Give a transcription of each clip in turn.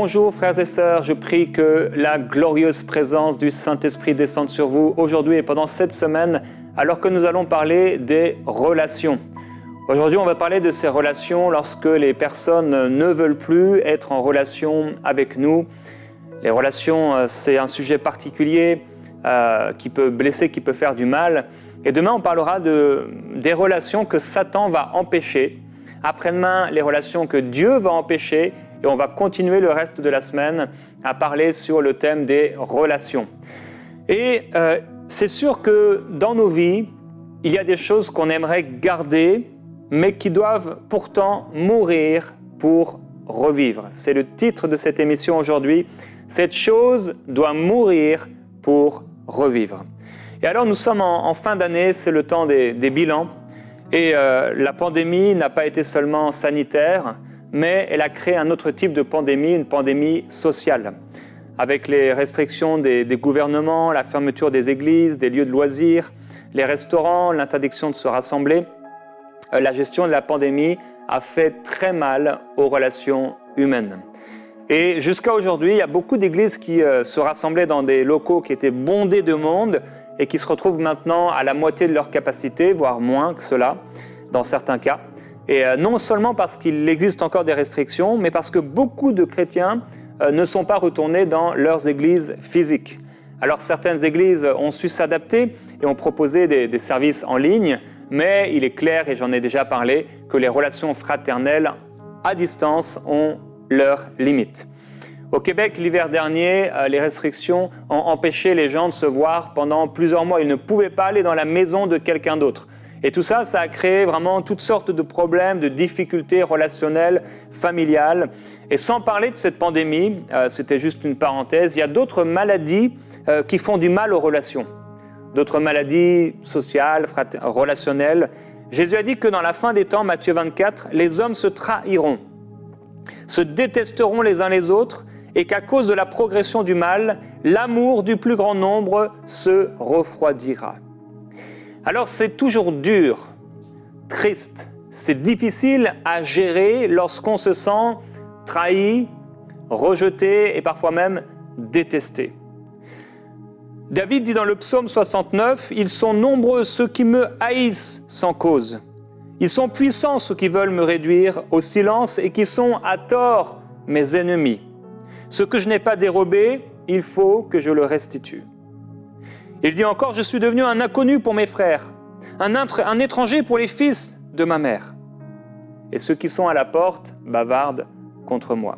Bonjour frères et sœurs, je prie que la glorieuse présence du Saint-Esprit descende sur vous aujourd'hui et pendant cette semaine, alors que nous allons parler des relations. Aujourd'hui, on va parler de ces relations lorsque les personnes ne veulent plus être en relation avec nous. Les relations, c'est un sujet particulier qui peut blesser, qui peut faire du mal. Et demain, on parlera des relations que Satan va empêcher. Après-demain, les relations que Dieu va empêcher. Et on va continuer le reste de la semaine à parler sur le thème des relations. Et c'est sûr que dans nos vies, il y a des choses qu'on aimerait garder, mais qui doivent pourtant mourir pour revivre. C'est le titre de cette émission aujourd'hui. Cette chose doit mourir pour revivre. Et alors nous sommes en fin d'année, c'est le temps des bilans. Et la pandémie n'a pas été seulement sanitaire, mais elle a créé un autre type de pandémie, une pandémie sociale. Avec les restrictions des gouvernements, la fermeture des églises, des lieux de loisirs, les restaurants, l'interdiction de se rassembler, la gestion de la pandémie a fait très mal aux relations humaines. Et jusqu'à aujourd'hui, il y a beaucoup d'églises qui se rassemblaient dans des locaux qui étaient bondés de monde et qui se retrouvent maintenant à la moitié de leur capacité, voire moins que cela, dans certains cas. Et non seulement parce qu'il existe encore des restrictions, mais parce que beaucoup de chrétiens ne sont pas retournés dans leurs églises physiques. Alors certaines églises ont su s'adapter et ont proposé des services en ligne, mais il est clair, et j'en ai déjà parlé, que les relations fraternelles à distance ont leurs limites. Au Québec, l'hiver dernier, les restrictions ont empêché les gens de se voir pendant plusieurs mois. Ils ne pouvaient pas aller dans la maison de quelqu'un d'autre. Et tout ça, ça a créé vraiment toutes sortes de problèmes, de difficultés relationnelles, familiales. Et sans parler de cette pandémie, c'était juste une parenthèse, il y a d'autres maladies qui font du mal aux relations. D'autres maladies sociales, relationnelles. Jésus a dit que dans la fin des temps, Matthieu 24, les hommes se trahiront, se détesteront les uns les autres, et qu'à cause de la progression du mal, l'amour du plus grand nombre se refroidira. Alors c'est toujours dur, triste, c'est difficile à gérer lorsqu'on se sent trahi, rejeté et parfois même détesté. David dit dans le psaume 69, « Ils sont nombreux ceux qui me haïssent sans cause. Ils sont puissants ceux qui veulent me réduire au silence et qui sont à tort mes ennemis. Ce que je n'ai pas dérobé, il faut que je le restitue. » Il dit encore, « Je suis devenu un inconnu pour mes frères, un étranger pour les fils de ma mère. Et ceux qui sont à la porte bavardent contre moi. »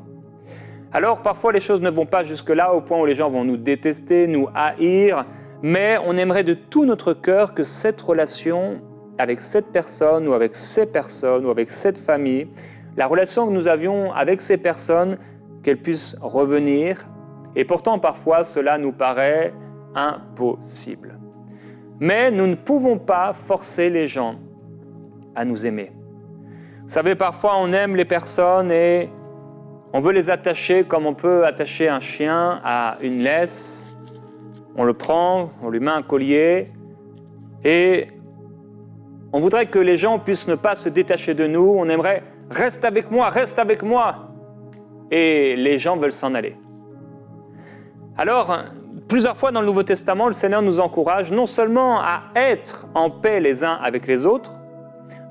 Alors parfois les choses ne vont pas jusque-là au point où les gens vont nous détester, nous haïr, mais on aimerait de tout notre cœur que cette relation avec cette personne ou avec ces personnes ou avec cette famille, la relation que nous avions avec ces personnes, qu'elle puisse revenir. Et pourtant parfois cela nous paraît impossible. Mais nous ne pouvons pas forcer les gens à nous aimer. Vous savez, parfois on aime les personnes et on veut les attacher comme on peut attacher un chien à une laisse. On le prend, on lui met un collier et on voudrait que les gens puissent ne pas se détacher de nous. On aimerait « reste avec moi, reste avec moi !» et les gens veulent s'en aller. Alors, plusieurs fois dans le Nouveau Testament, le Seigneur nous encourage non seulement à être en paix les uns avec les autres,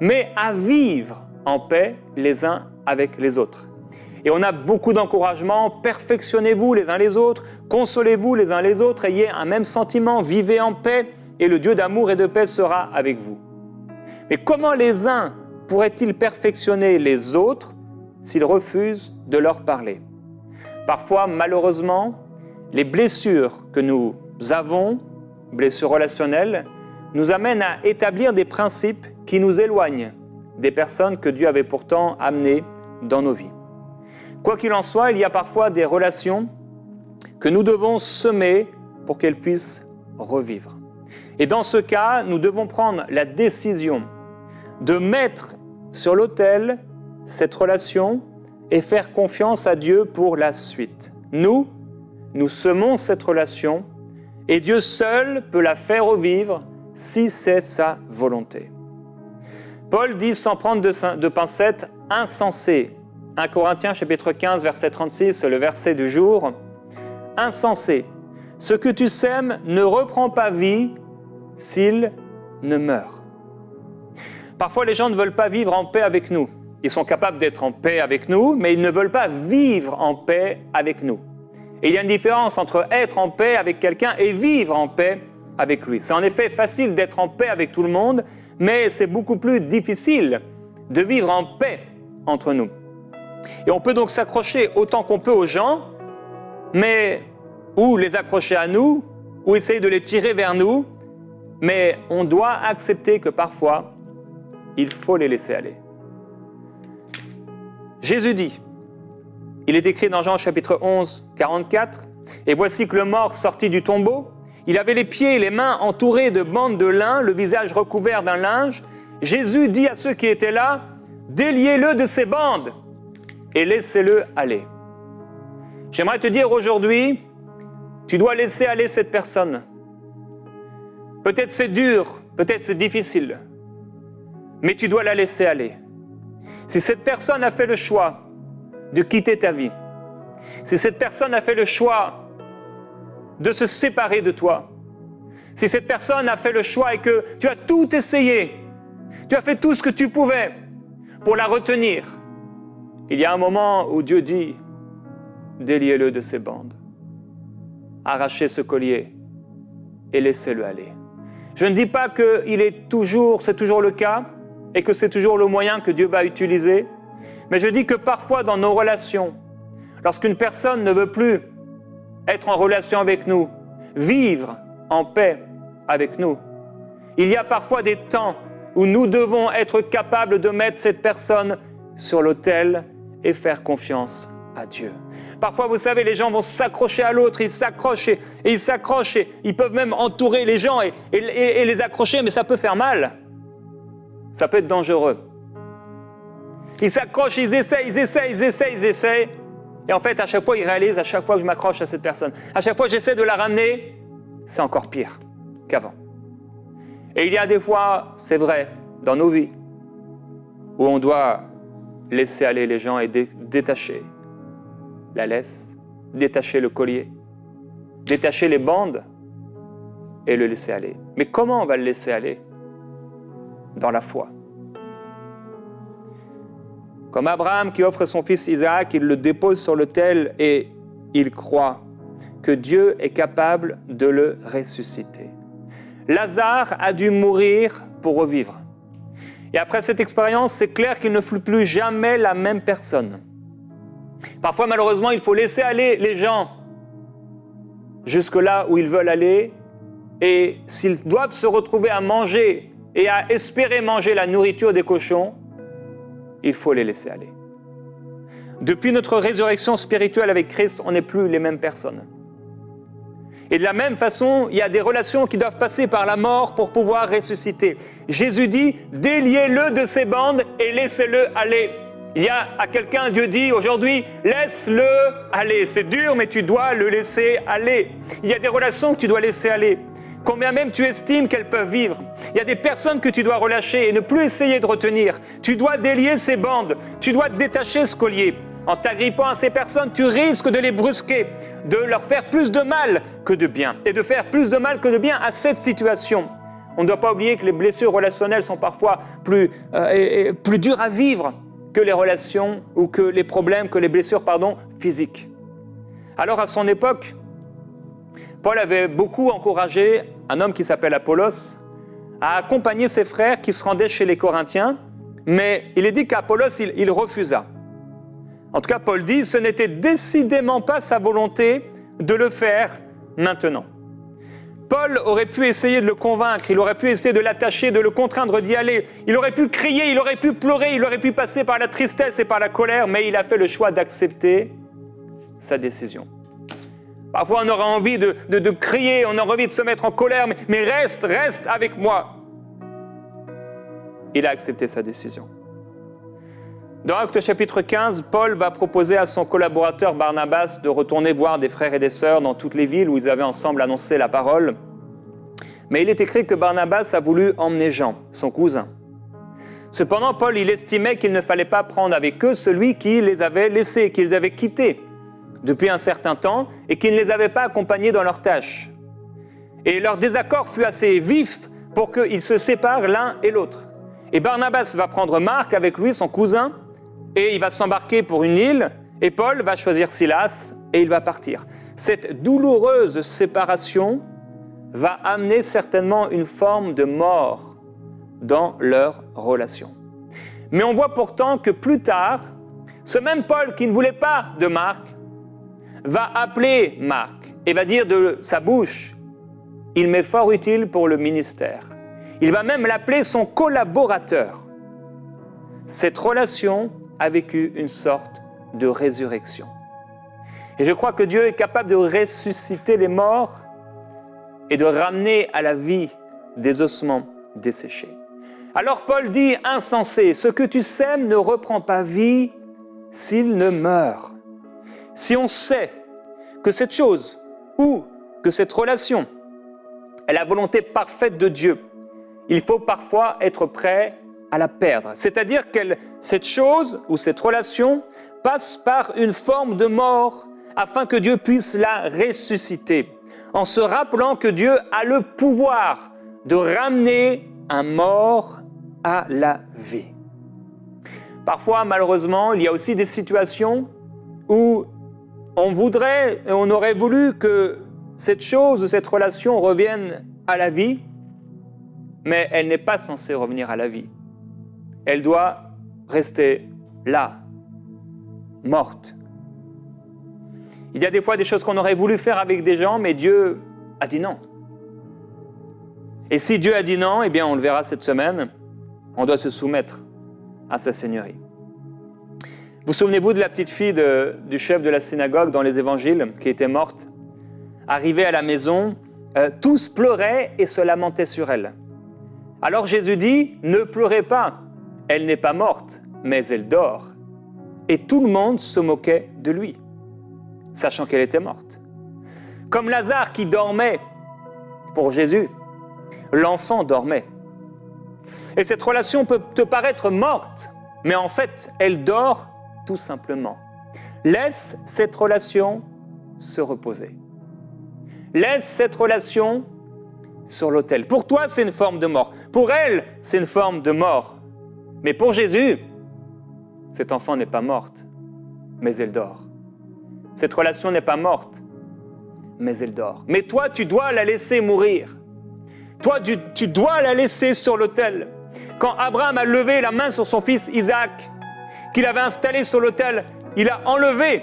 mais à vivre en paix les uns avec les autres. Et on a beaucoup d'encouragements, perfectionnez-vous les uns les autres, consolez-vous les uns les autres, ayez un même sentiment, vivez en paix, et le Dieu d'amour et de paix sera avec vous. Mais comment les uns pourraient-ils perfectionner les autres s'ils refusent de leur parler? Parfois, malheureusement, les blessures que nous avons, blessures relationnelles, nous amènent à établir des principes qui nous éloignent des personnes que Dieu avait pourtant amenées dans nos vies. Quoi qu'il en soit, il y a parfois des relations que nous devons semer pour qu'elles puissent revivre. Et dans ce cas, nous devons prendre la décision de mettre sur l'autel cette relation et faire confiance à Dieu pour la suite. Nous semons cette relation et Dieu seul peut la faire revivre si c'est sa volonté. Paul dit sans prendre de pincettes, insensé, 1 Corinthiens chapitre 15, verset 36, c'est le verset du jour. « Insensé, ce que tu sèmes ne reprend pas vie s'il ne meurt. » Parfois, les gens ne veulent pas vivre en paix avec nous. Ils sont capables d'être en paix avec nous, mais ils ne veulent pas vivre en paix avec nous. Et il y a une différence entre être en paix avec quelqu'un et vivre en paix avec lui. C'est en effet facile d'être en paix avec tout le monde, mais c'est beaucoup plus difficile de vivre en paix entre nous. Et on peut donc s'accrocher autant qu'on peut aux gens, mais ou les accrocher à nous, ou essayer de les tirer vers nous, mais on doit accepter que parfois, il faut les laisser aller. Jésus dit, il est écrit dans Jean chapitre 11, 44, « Et voici que le mort sortit du tombeau, il avait les pieds et les mains entourés de bandes de lin, le visage recouvert d'un linge. Jésus dit à ceux qui étaient là, « Déliez-le de ces bandes et laissez-le aller. » J'aimerais te dire aujourd'hui, tu dois laisser aller cette personne. Peut-être c'est dur, peut-être c'est difficile, mais tu dois la laisser aller. Si cette personne a fait le choix de quitter ta vie, si cette personne a fait le choix de se séparer de toi, si cette personne a fait le choix et que tu as tout essayé, tu as fait tout ce que tu pouvais pour la retenir, il y a un moment où Dieu dit, déliez-le de ses bandes, arrachez ce collier et laissez-le aller. Je ne dis pas que c'est toujours le cas et que c'est toujours le moyen que Dieu va utiliser, mais je dis que parfois dans nos relations, lorsqu'une personne ne veut plus être en relation avec nous, vivre en paix avec nous, il y a parfois des temps où nous devons être capables de mettre cette personne sur l'autel et faire confiance à Dieu. Parfois, vous savez, les gens vont s'accrocher à l'autre, ils s'accrochent et ils s'accrochent et ils peuvent même entourer les gens et les accrocher, mais ça peut faire mal. Ça peut être dangereux. Ils s'accrochent, ils essayent. Et en fait, à chaque fois, ils réalisent, à chaque fois que je m'accroche à cette personne, à chaque fois que j'essaie de la ramener, c'est encore pire qu'avant. Et il y a des fois, c'est vrai, dans nos vies, où on doit laisser aller les gens et détacher la laisse, détacher le collier, détacher les bandes et le laisser aller. Mais comment on va le laisser aller? Dans la foi. Comme Abraham qui offre son fils Isaac, il le dépose sur l'autel et il croit que Dieu est capable de le ressusciter. Lazare a dû mourir pour revivre. Et après cette expérience, c'est clair qu'il ne fut plus jamais la même personne. Parfois, malheureusement, il faut laisser aller les gens jusque là où ils veulent aller. Et s'ils doivent se retrouver à manger et à espérer manger la nourriture des cochons, il faut les laisser aller. Depuis notre résurrection spirituelle avec Christ, on n'est plus les mêmes personnes. Et de la même façon, il y a des relations qui doivent passer par la mort pour pouvoir ressusciter. Jésus dit, déliez-le de ses bandes et laissez-le aller. Il y a à quelqu'un, Dieu dit aujourd'hui, laisse-le aller. C'est dur, mais tu dois le laisser aller. Il y a des relations que tu dois laisser aller. Combien même tu estimes qu'elles peuvent vivre. Il y a des personnes que tu dois relâcher et ne plus essayer de retenir. Tu dois délier ces bandes. Tu dois te détacher ce collier. En t'agrippant à ces personnes, tu risques de les brusquer, de leur faire plus de mal que de bien, et de faire plus de mal que de bien à cette situation. On ne doit pas oublier que les blessures relationnelles sont parfois plus dures à vivre que les relations ou que les problèmes, que les blessures, physiques. Alors à son époque, Paul avait beaucoup encouragé un homme qui s'appelle Apollos à accompagner ses frères qui se rendaient chez les Corinthiens, mais il est dit qu'Apollos, il refusa. En tout cas, Paul dit, ce n'était décidément pas sa volonté de le faire maintenant. Paul aurait pu essayer de le convaincre, il aurait pu essayer de l'attacher, de le contraindre d'y aller. Il aurait pu crier, il aurait pu pleurer, il aurait pu passer par la tristesse et par la colère, mais il a fait le choix d'accepter sa décision. Parfois, on aura envie de crier, on aura envie de se mettre en colère, mais reste avec moi. Il a accepté sa décision. Dans Actes chapitre 15, Paul va proposer à son collaborateur Barnabas de retourner voir des frères et des sœurs dans toutes les villes où ils avaient ensemble annoncé la parole. Mais il est écrit que Barnabas a voulu emmener Jean, son cousin. Cependant, Paul, il estimait qu'il ne fallait pas prendre avec eux celui qui les avait laissés, qui les avait quittés depuis un certain temps et qui ne les avait pas accompagnés dans leurs tâches. Et leur désaccord fut assez vif pour qu'ils se séparent l'un et l'autre. Et Barnabas va prendre Marc avec lui, son cousin, et il va s'embarquer pour une île, et Paul va choisir Silas, et il va partir. Cette douloureuse séparation va amener certainement une forme de mort dans leur relation. Mais on voit pourtant que plus tard, ce même Paul qui ne voulait pas de Marc, va appeler Marc et va dire de sa bouche, « Il m'est fort utile pour le ministère ». Il va même l'appeler son collaborateur. Cette relation a vécu une sorte de résurrection. Et je crois que Dieu est capable de ressusciter les morts et de ramener à la vie des ossements desséchés. Alors Paul dit, « Insensé, ce que tu sèmes ne reprend pas vie s'il ne meurt. » Si on sait que cette chose ou que cette relation est la volonté parfaite de Dieu, il faut parfois être prêt à la perdre. C'est-à-dire que cette chose ou cette relation passe par une forme de mort afin que Dieu puisse la ressusciter, en se rappelant que Dieu a le pouvoir de ramener un mort à la vie. Parfois, malheureusement, il y a aussi des situations où on voudrait et on aurait voulu que cette chose ou cette relation revienne à la vie, mais elle n'est pas censée revenir à la vie. Elle doit rester là, morte. Il y a des fois des choses qu'on aurait voulu faire avec des gens, mais Dieu a dit non. Et si Dieu a dit non, eh bien on le verra cette semaine, on doit se soumettre à sa seigneurie. Vous souvenez-vous de la petite fille du chef de la synagogue dans les évangiles qui était morte? Arrivée à la maison, tous pleuraient et se lamentaient sur elle. Alors Jésus dit, ne pleurez pas, elle n'est pas morte, mais elle dort. Et tout le monde se moquait de lui, sachant qu'elle était morte. Comme Lazare qui dormait pour Jésus, l'enfant dormait. Et cette relation peut te paraître morte, mais en fait, elle dort tout simplement. Laisse cette relation se reposer. Laisse cette relation sur l'autel. Pour toi, c'est une forme de mort. Pour elle, c'est une forme de mort. Mais pour Jésus, cet enfant n'est pas morte, mais elle dort. Cette relation n'est pas morte, mais elle dort. Mais toi, tu dois la laisser mourir. Toi, tu dois la laisser sur l'autel. Quand Abraham a levé la main sur son fils Isaac, qu'il avait installé sur l'autel, il a enlevé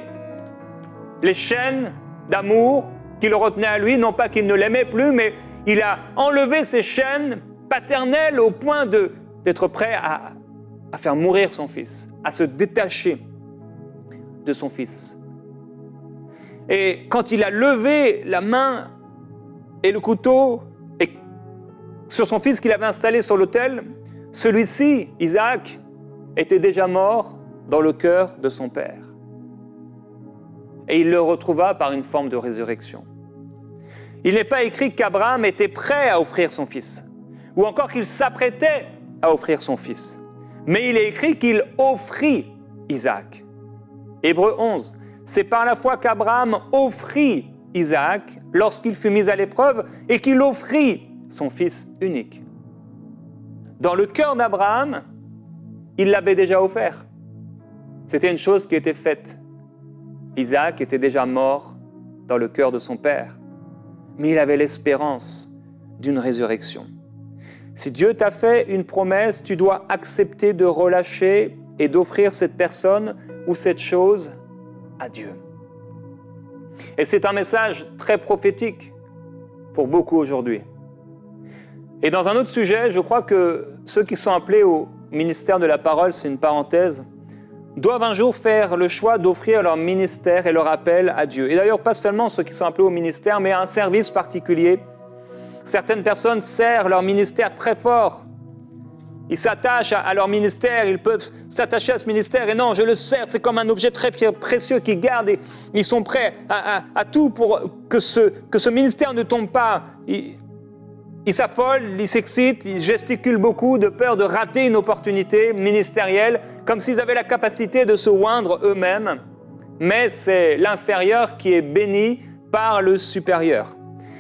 les chaînes d'amour qui le retenaient à lui, non pas qu'il ne l'aimait plus, mais il a enlevé ces chaînes paternelles au point d'être prêt à faire mourir son fils, à se détacher de son fils. Et quand il a levé la main et le couteau sur son fils qu'il avait installé sur l'autel, celui-ci, Isaac, était déjà mort dans le cœur de son père. Et il le retrouva par une forme de résurrection. Il n'est pas écrit qu'Abraham était prêt à offrir son fils, ou encore qu'il s'apprêtait à offrir son fils. Mais il est écrit qu'il offrit Isaac. Hébreux 11, c'est par la foi qu'Abraham offrit Isaac lorsqu'il fut mis à l'épreuve et qu'il offrit son fils unique. Dans le cœur d'Abraham, il l'avait déjà offert. C'était une chose qui était faite. Isaac était déjà mort dans le cœur de son père, mais il avait l'espérance d'une résurrection. Si Dieu t'a fait une promesse, tu dois accepter de relâcher et d'offrir cette personne ou cette chose à Dieu. Et c'est un message très prophétique pour beaucoup aujourd'hui. Et dans un autre sujet, je crois que ceux qui sont appelés au ministère de la parole, c'est une parenthèse, doivent un jour faire le choix d'offrir leur ministère et leur appel à Dieu. Et d'ailleurs, pas seulement ceux qui sont appelés au ministère, mais à un service particulier. Certaines personnes serrent leur ministère très fort. Ils s'attachent à leur ministère, ils peuvent s'attacher à ce ministère. Et non, je le sers, c'est comme un objet très précieux qu'ils gardent et ils sont prêts à tout pour que ce ministère ne tombe pas. Ils s'affolent, ils s'excitent, ils gesticulent beaucoup de peur de rater une opportunité ministérielle, comme s'ils avaient la capacité de se oindre eux-mêmes. Mais c'est l'inférieur qui est béni par le supérieur.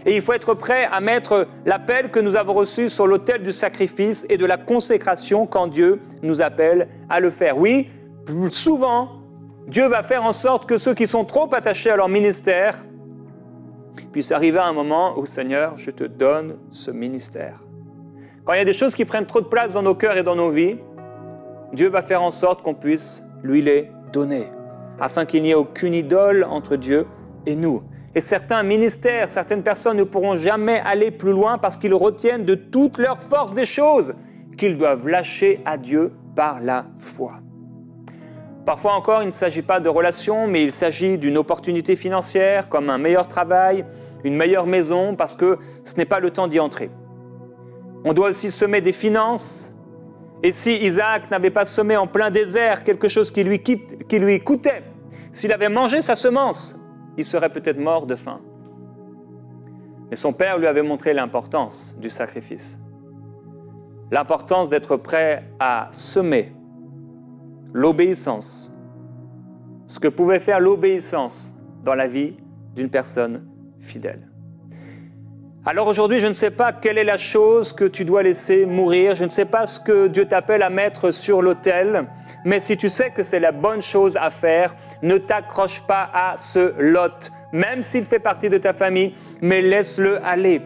Et il faut être prêt à mettre l'appel que nous avons reçu sur l'autel du sacrifice et de la consécration quand Dieu nous appelle à le faire. Oui, souvent, Dieu va faire en sorte que ceux qui sont trop attachés à leur ministère puissent arriver à un moment où, Seigneur, je te donne ce ministère. Quand il y a des choses qui prennent trop de place dans nos cœurs et dans nos vies, Dieu va faire en sorte qu'on puisse lui les donner, afin qu'il n'y ait aucune idole entre Dieu et nous. Et certains ministères, certaines personnes ne pourront jamais aller plus loin parce qu'ils retiennent de toute leur force des choses qu'ils doivent lâcher à Dieu par la foi. Parfois encore, il ne s'agit pas de relations, mais il s'agit d'une opportunité financière, comme un meilleur travail, une meilleure maison, parce que ce n'est pas le temps d'y entrer. On doit aussi semer des finances. Et si Isaac n'avait pas semé en plein désert quelque chose qui lui coûtait, s'il avait mangé sa semence, il serait peut-être mort de faim. Mais son père lui avait montré l'importance du sacrifice. L'importance d'être prêt à semer l'obéissance. Ce que pouvait faire l'obéissance dans la vie d'une personne fidèle. Alors aujourd'hui, je ne sais pas quelle est la chose que tu dois laisser mourir, je ne sais pas ce que Dieu t'appelle à mettre sur l'autel, mais si tu sais que c'est la bonne chose à faire, ne t'accroche pas à ce Lot, même s'il fait partie de ta famille, mais laisse-le aller.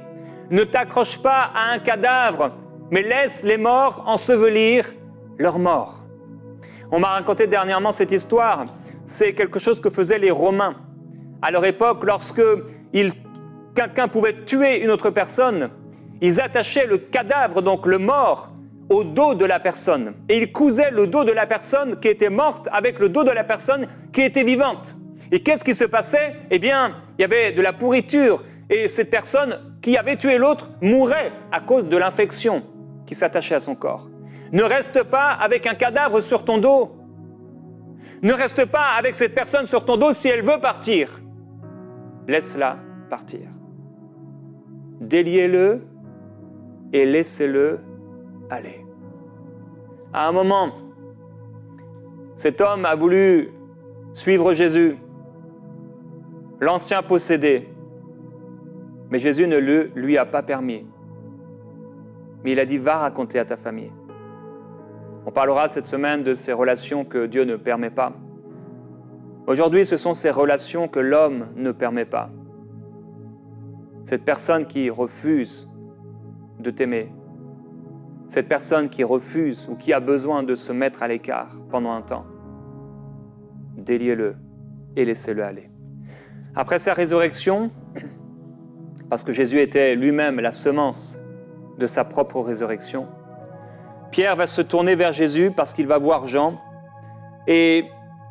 Ne t'accroche pas à un cadavre, mais laisse les morts ensevelir leurs morts. On m'a raconté dernièrement cette histoire, c'est quelque chose que faisaient les Romains. À leur époque, lorsque quelqu'un pouvait tuer une autre personne, ils attachaient le cadavre, donc le mort, au dos de la personne. Et ils cousaient le dos de la personne qui était morte avec le dos de la personne qui était vivante. Et qu'est-ce qui se passait? Eh bien, il y avait de la pourriture et cette personne qui avait tué l'autre mourait à cause de l'infection qui s'attachait à son corps. Ne reste pas avec un cadavre sur ton dos. Ne reste pas avec cette personne sur ton dos si elle veut partir. Laisse-la partir. Déliez-le et laissez-le aller. À un moment, cet homme a voulu suivre Jésus, l'ancien possédé, mais Jésus ne lui a pas permis. Mais il a dit, va raconter à ta famille. On parlera cette semaine de ces relations que Dieu ne permet pas. Aujourd'hui, ce sont ces relations que l'homme ne permet pas. Cette personne qui refuse de t'aimer, cette personne qui refuse ou qui a besoin de se mettre à l'écart pendant un temps, déliez-le et laissez-le aller. Après sa résurrection, parce que Jésus était lui-même la semence de sa propre résurrection, Pierre va se tourner vers Jésus parce qu'il va voir Jean. Et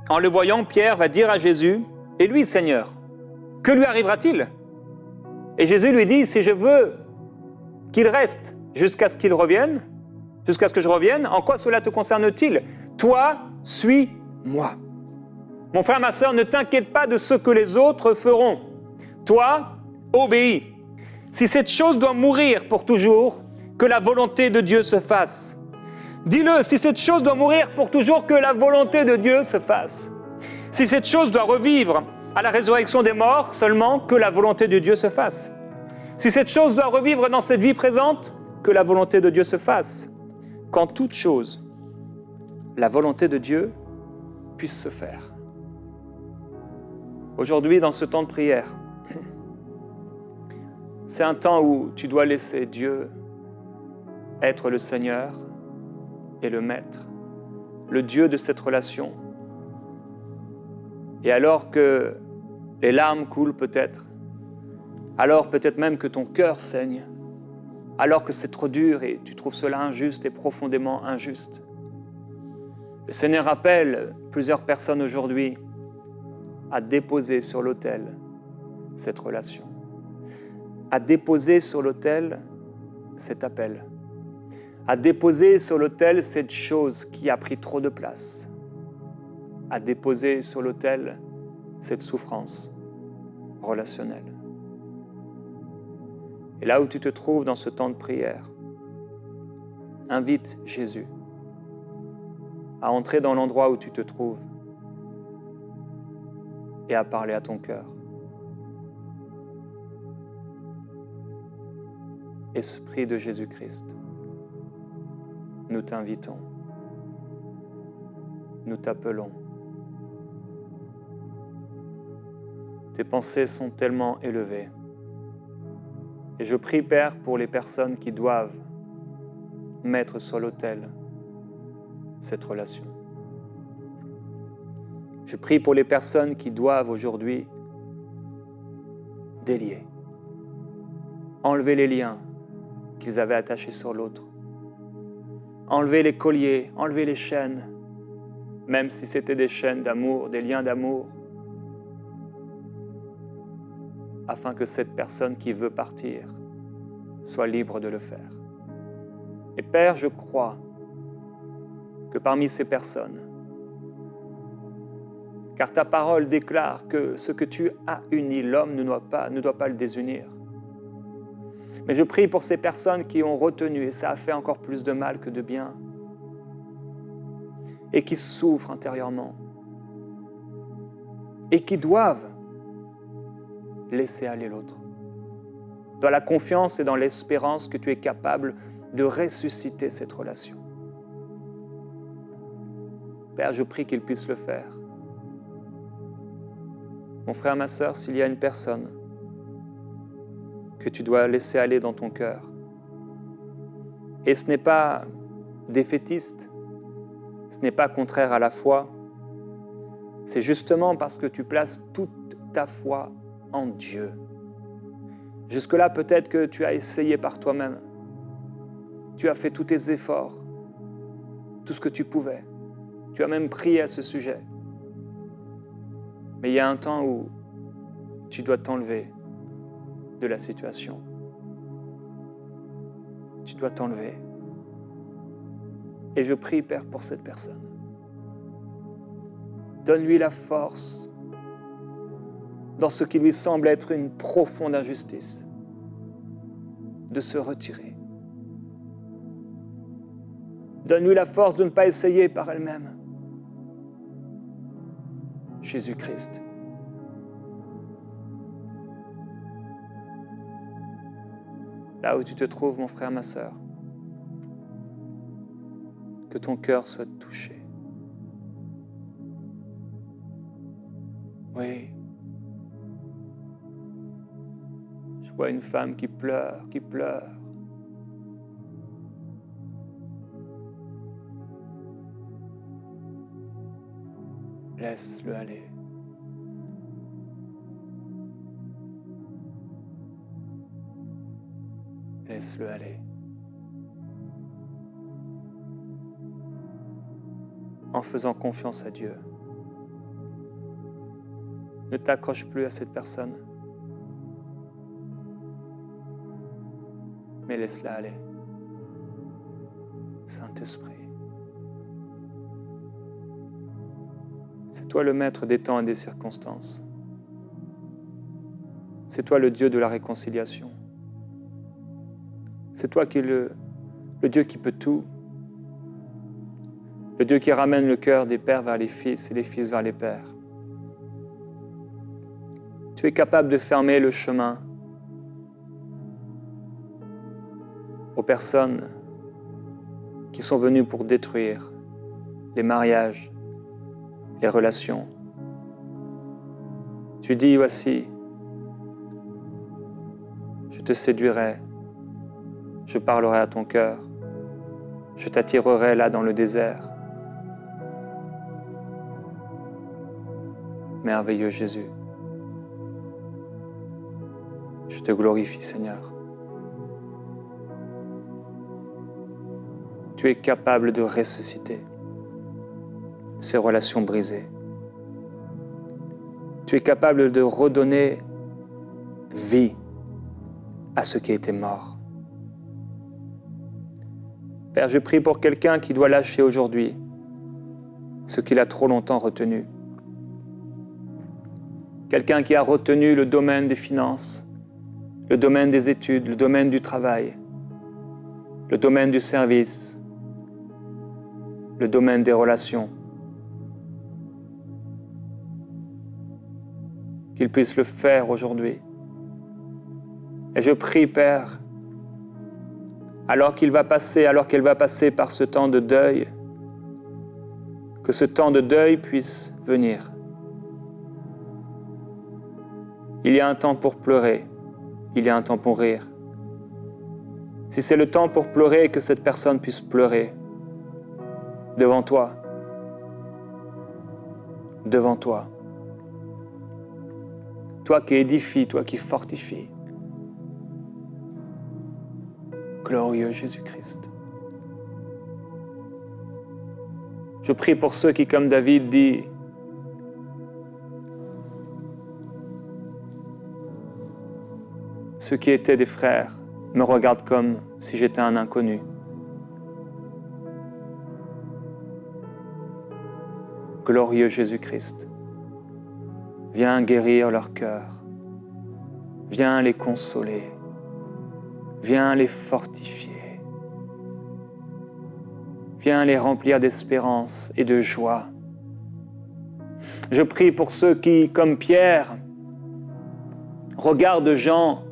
en le voyant, Pierre va dire à Jésus, « Et lui, Seigneur, que lui arrivera-t-il » Et Jésus lui dit, « Si je veux qu'il reste jusqu'à ce qu'il revienne, jusqu'à ce que je revienne, en quoi cela te concerne-t-il? Toi, suis-moi. Mon frère, ma sœur, ne t'inquiète pas de ce que les autres feront. Toi, obéis. Si cette chose doit mourir pour toujours, que la volonté de Dieu se fasse. Dis-le, si cette chose doit mourir pour toujours, que la volonté de Dieu se fasse. Si cette chose doit revivre à la résurrection des morts, seulement que la volonté de Dieu se fasse. Si cette chose doit revivre dans cette vie présente, que la volonté de Dieu se fasse. Qu'en toute chose, la volonté de Dieu puisse se faire. Aujourd'hui, dans ce temps de prière, c'est un temps où tu dois laisser Dieu être le Seigneur et le Maître, le Dieu de cette relation. Et alors que les larmes coulent peut-être, alors peut-être même que ton cœur saigne, alors que c'est trop dur et tu trouves cela injuste et profondément injuste. Le Seigneur appelle plusieurs personnes aujourd'hui à déposer sur l'autel cette relation, à déposer sur l'autel cet appel, à déposer sur l'autel cette chose qui a pris trop de place, à déposer sur l'autel cette souffrance relationnelle. Et là où tu te trouves dans ce temps de prière, invite Jésus à entrer dans l'endroit où tu te trouves et à parler à ton cœur. Esprit de Jésus-Christ, nous t'invitons, nous t'appelons. Tes pensées sont tellement élevées. Et je prie, Père, pour les personnes qui doivent mettre sur l'autel cette relation. Je prie pour les personnes qui doivent aujourd'hui délier, enlever les liens qu'ils avaient attachés sur l'autre, enlever les colliers, enlever les chaînes, même si c'était des chaînes d'amour, des liens d'amour, afin que cette personne qui veut partir soit libre de le faire. Et Père, je crois que parmi ces personnes, car ta parole déclare que ce que tu as uni, l'homme ne doit pas le désunir. Mais je prie pour ces personnes qui ont retenu, et ça a fait encore plus de mal que de bien, et qui souffrent intérieurement, et qui doivent laisser aller l'autre, dans la confiance et dans l'espérance que tu es capable de ressusciter cette relation. Père, je prie qu'il puisse le faire. Mon frère, ma sœur, s'il y a une personne que tu dois laisser aller dans ton cœur, et ce n'est pas défaitiste, ce n'est pas contraire à la foi, c'est justement parce que tu places toute ta foi en Dieu. Jusque-là, peut-être que tu as essayé par toi-même. Tu as fait tous tes efforts, tout ce que tu pouvais. Tu as même prié à ce sujet. Mais il y a un temps où tu dois t'enlever de la situation. Tu dois t'enlever. Et je prie, Père, pour cette personne. Donne-lui la force dans ce qui lui semble être une profonde injustice, de se retirer. Donne-lui la force de ne pas essayer par elle-même. Jésus-Christ. Là où tu te trouves, mon frère, ma sœur, que ton cœur soit touché. Oui. Je vois une femme qui pleure, qui pleure. Laisse-le aller. Laisse-le aller. En faisant confiance à Dieu. Ne t'accroche plus à cette personne. Mais laisse-la aller. Saint-Esprit. C'est toi le maître des temps et des circonstances. C'est toi le Dieu de la réconciliation. C'est toi qui es le Dieu qui peut tout. Le Dieu qui ramène le cœur des pères vers les fils et les fils vers les pères. Tu es capable de fermer le chemin aux personnes qui sont venues pour détruire les mariages, les relations. Tu dis, voici, je te séduirai, je parlerai à ton cœur, je t'attirerai là dans le désert. Merveilleux Jésus, je te glorifie, Seigneur. Tu es capable de ressusciter ces relations brisées. Tu es capable de redonner vie à ce qui était mort. Père, je prie pour quelqu'un qui doit lâcher aujourd'hui ce qu'il a trop longtemps retenu. Quelqu'un qui a retenu le domaine des finances, le domaine des études, le domaine du travail, le domaine du service, le domaine des relations. Qu'il puisse le faire aujourd'hui. Et je prie, Père, alors qu'elle va passer par ce temps de deuil, que ce temps de deuil puisse venir. Il y a un temps pour pleurer, il y a un temps pour rire. Si c'est le temps pour pleurer, que cette personne puisse pleurer devant toi. Devant toi. Toi qui édifies, toi qui fortifies. Glorieux Jésus-Christ. Je prie pour ceux qui, comme David dit, ceux qui étaient des frères me regardent comme si j'étais un inconnu. Glorieux Jésus-Christ, viens guérir leur cœur, viens les consoler, viens les fortifier, viens les remplir d'espérance et de joie. Je prie pour ceux qui, comme Pierre, regardent Jean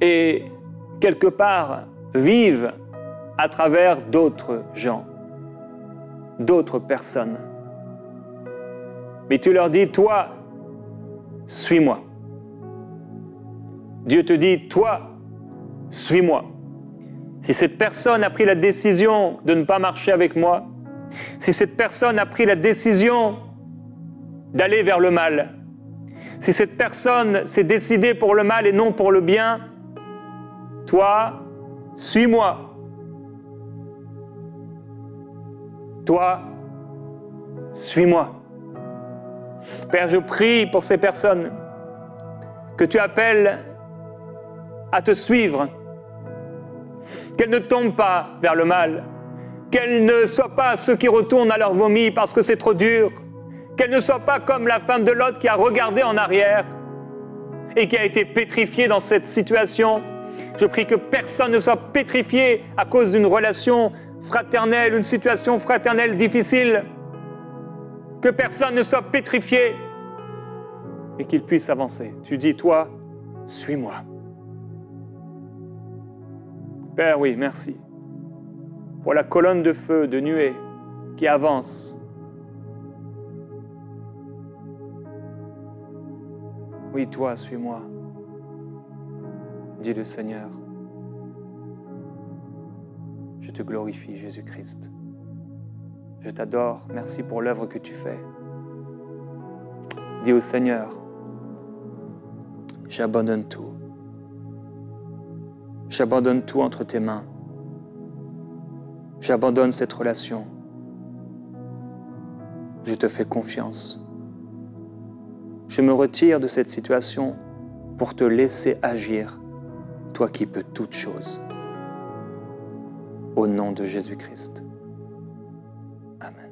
et quelque part vivent à travers d'autres gens, d'autres personnes. Mais tu leur dis, toi, suis-moi. Dieu te dit, toi, suis-moi. Si cette personne a pris la décision de ne pas marcher avec moi, si cette personne a pris la décision d'aller vers le mal, si cette personne s'est décidée pour le mal et non pour le bien, toi, suis-moi. Toi, suis-moi. Père, je prie pour ces personnes que tu appelles à te suivre, qu'elles ne tombent pas vers le mal, qu'elles ne soient pas ceux qui retournent à leur vomi parce que c'est trop dur, qu'elles ne soient pas comme la femme de Lot qui a regardé en arrière et qui a été pétrifiée dans cette situation. Je prie que personne ne soit pétrifié à cause d'une relation fraternelle, une situation fraternelle difficile, que personne ne soit pétrifié et qu'il puisse avancer. Tu dis, toi, suis-moi. Père, oui, merci pour la colonne de feu, de nuée qui avance. Oui, toi, suis-moi, dit le Seigneur. Je te glorifie, Jésus-Christ. Je t'adore, merci pour l'œuvre que tu fais. Dis au Seigneur, j'abandonne tout. J'abandonne tout entre tes mains. J'abandonne cette relation. Je te fais confiance. Je me retire de cette situation pour te laisser agir, toi qui peux toutes choses. Au nom de Jésus-Christ. Amen.